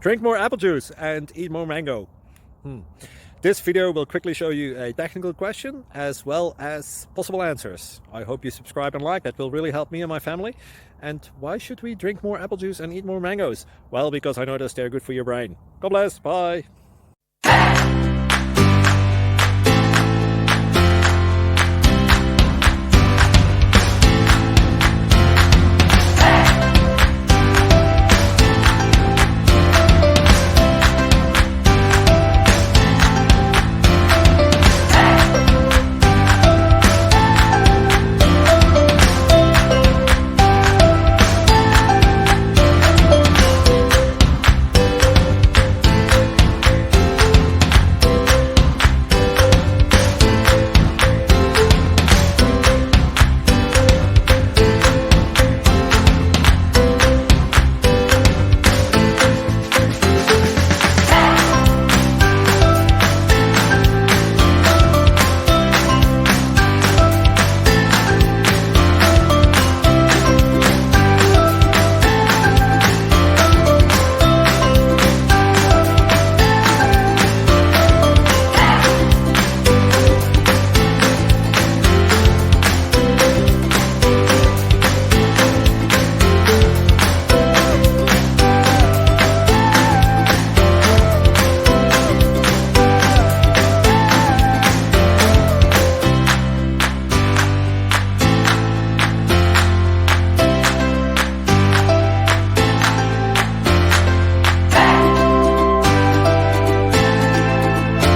Drink more apple juice and eat more mango. This video will quickly show you a technical question as well as possible answers. I hope you subscribe and like, that will really help me and my family. And why should we drink more apple juice and eat more mangoes? Well, because I noticed they're good for your brain. God bless, bye!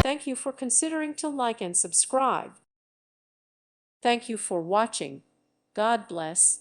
Thank you for considering to like and subscribe. Thank you for watching. God bless.